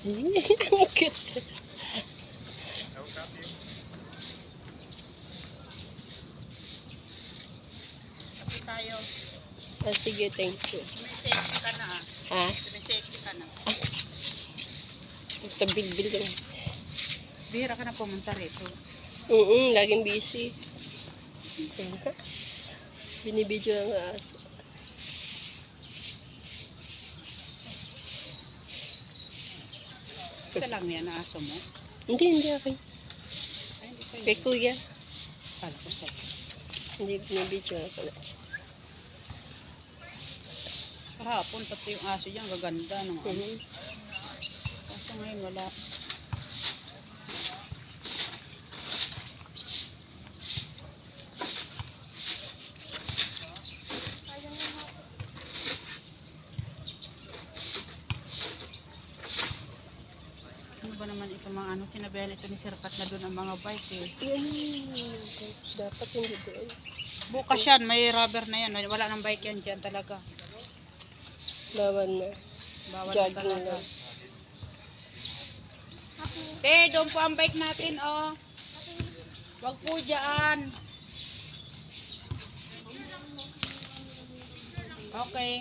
Ang cute. Sabi tayo, Ah, sige, thank you. may sexy ka na ah. Ha? May sexy ka na. Basta bilbil lang. Bihira ka na pumunta rito. Laging busy. Binibidyo ang aso. Isa lang yan na aso mo. Hindi akin. Ay, hindi sa'yo. Kay kuya. Kala ko sa'yo. Hindi binibidyo na pala. Kahapon, pati yung aso dyan, gaganda ng ano. Kaso ngayon wala. Ano ba naman ito mga ano, sinabihan ito ni Sir Pat na doon ang mga bike eh. Yan. Dapat hindi doon. Bukas yan, may rubber na yan. Wala nang bike yan dyan talaga. Bawal na. Bawal na Jogging talaga. lang. Doon po ang bike natin, oh. Wag po dyan. Okay.